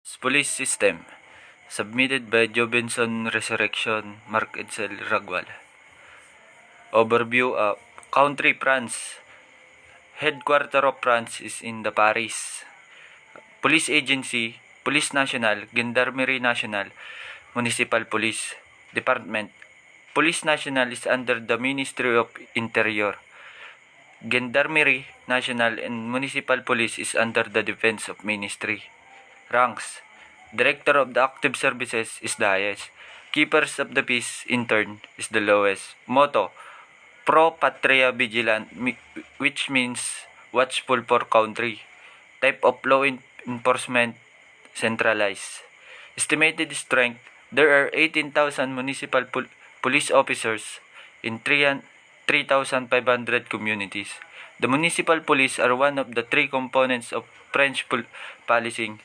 Police System, submitted by Jobenson Resurrection, Mark Edsel Ragwal. Overview of Country France. Headquarter of France is in the Paris. Police Agency, Police National, Gendarmerie Nationale, Municipal Police Department. Police National is under the Ministry of Interior. Gendarmerie National and Municipal Police is under the Defense of Ministry. Ranks. Director of the Active Services is the highest. Keepers of the Peace, intern, is the lowest. Motto, Pro Patria Vigilant, which means watchful for country. Type of law enforcement, centralized. Estimated strength, there are 18,000 municipal police officers in 3,500 communities. The municipal police are one of the three components of French policing,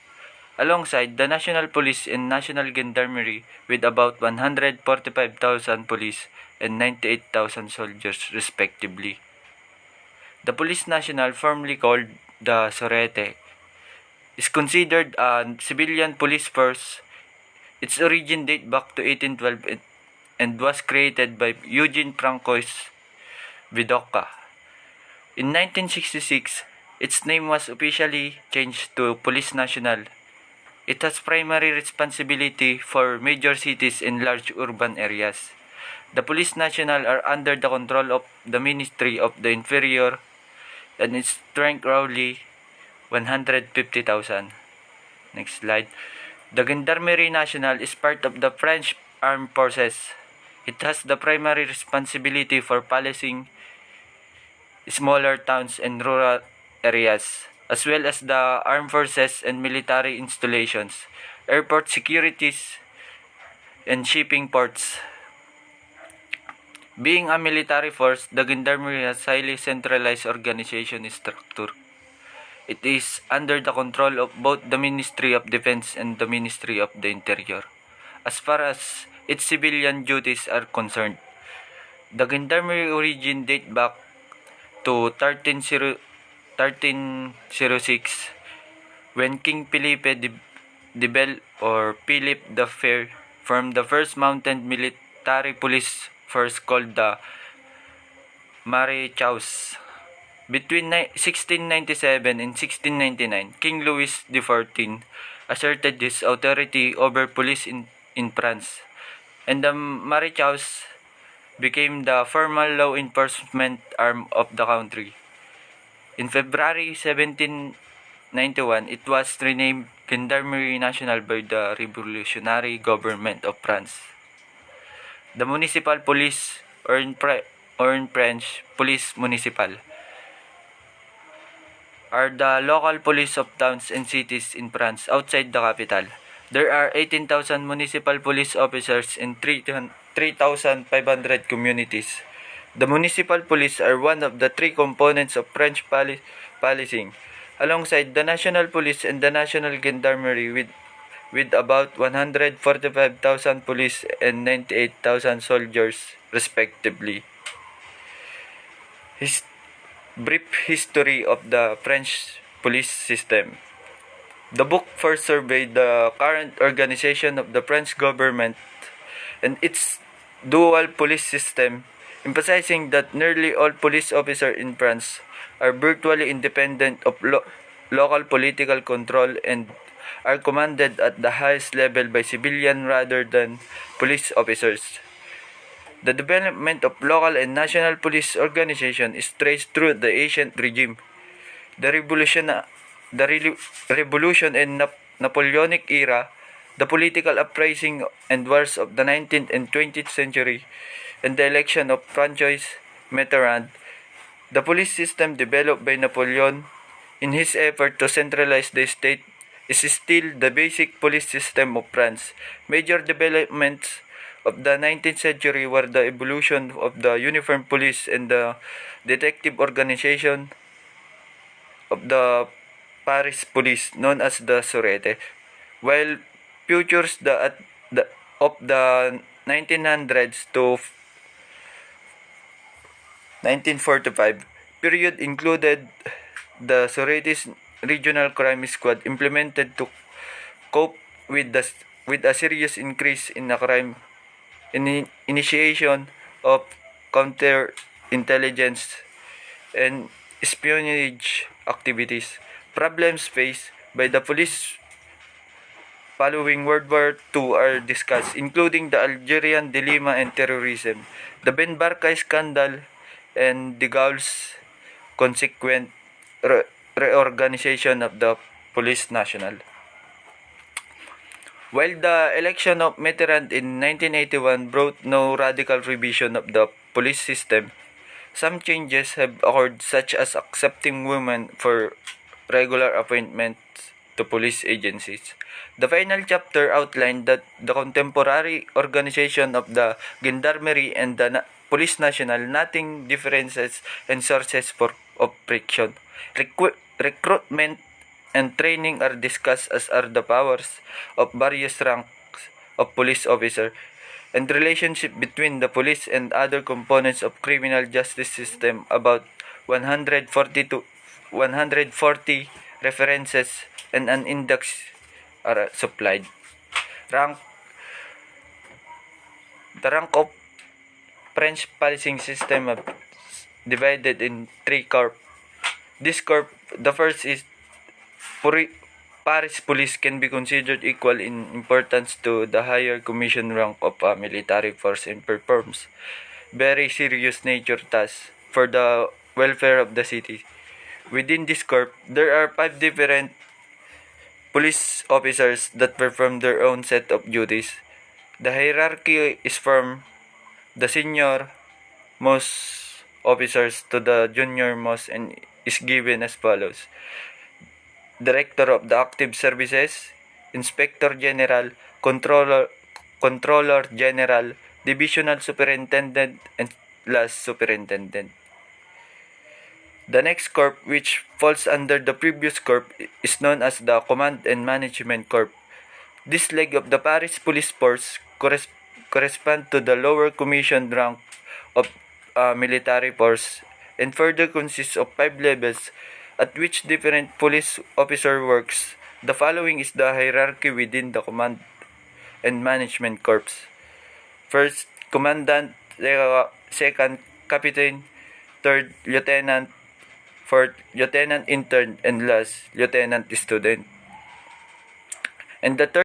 alongside the National Police and National Gendarmerie, with about 145,000 police and 98,000 soldiers respectively. The Police National, formerly called the Sorete, is considered a civilian police force. Its origin date back to 1812 and was created by Eugene Francois Vidoca. In 1966, its name was officially changed to Police National. It has primary responsibility for major cities and large urban areas. The Police National are under the control of the Ministry of the Interior and its strength roughly 150,000. Next slide. The Gendarmerie Nationale is part of the French Armed Forces. It has the primary responsibility for policing smaller towns and rural areas, as well as the armed forces and military installations, airport securities, and shipping ports. Being a military force, the Gendarmerie has highly centralized organization structure. It is under the control of both the Ministry of Defense and the Ministry of the Interior. As far as its civilian duties are concerned, the Gendarmerie origin date back to 1306, when King Philippe de Bel or Philip the Fair formed the first mounted military police force called the Maréchaux. Between 1697 and 1699, King Louis XIV asserted his authority over police in France, and the Maréchaux became the formal law enforcement arm of the country. In February 1791, it was renamed Gendarmerie Nationale by the revolutionary government of France. The municipal police, or in French, police municipal, are the local police of towns and cities in France outside the capital. There are 18,000 municipal police officers in 3,500 communities. The municipal police are one of the three components of French policing, alongside the national police and the national gendarmerie, with about 145,000 police and 98,000 soldiers respectively. Brief history of the French police system. The book first surveyed the current organization of the French government and its dual police system, emphasizing that nearly all police officers in France are virtually independent of local political control and are commanded at the highest level by civilians rather than police officers. The development of local and national police organization is traced through the ancient regime, the revolution and Napoleonic era, the political uprising and wars of the 19th and 20th century, and the election of François Mitterrand. The police system developed by Napoleon in his effort to centralize the state is still the basic police system of France. Major developments of the 19th century were the evolution of the uniformed police and the detective organization of the Paris police, known as the Sorete, while futures of the 1900s to 1945 period included the Sorete's regional crime squad implemented to cope with a serious increase in the crime initiation of counterintelligence and espionage activities. Problems faced by the police following World War II are discussed, including the Algerian dilemma and terrorism, the Ben Barkay scandal, and de Gaulle's consequent reorganization of the Police National. While the election of Mitterrand in 1981 brought no radical revision of the police system, some changes have occurred, such as accepting women for regular appointments to police agencies. The final chapter outlined that the contemporary organization of the Gendarmerie and the Police National nothing differences and sources of friction. Recruitment and training are discussed, as are the powers of various ranks of police officer and relationship between the police and other components of criminal justice system. About 140 references and an index are supplied. Rank The rank of French policing system is divided in three corps. The first is Paris police can be considered equal in importance to the higher commission rank of a military force and performs very serious nature tasks for the welfare of the city. Within this corps, there are 5 different police officers that perform their own set of duties. The hierarchy is from the senior most officers to the junior most and is given as follows: Director of the Active Services, Inspector General, Controller General, Divisional Superintendent, and last Superintendent. The next corps, which falls under the previous corps, is known as the Command and Management Corps. This leg of the Paris Police Force correspond to the lower commissioned rank of military force and further consists of 5 levels at which different police officer works. The following is the hierarchy within the Command and Management Corps. First, Commandant, second, Captain, third, Lieutenant, fourth, Lieutenant Intern, and last, Lieutenant Student. And the third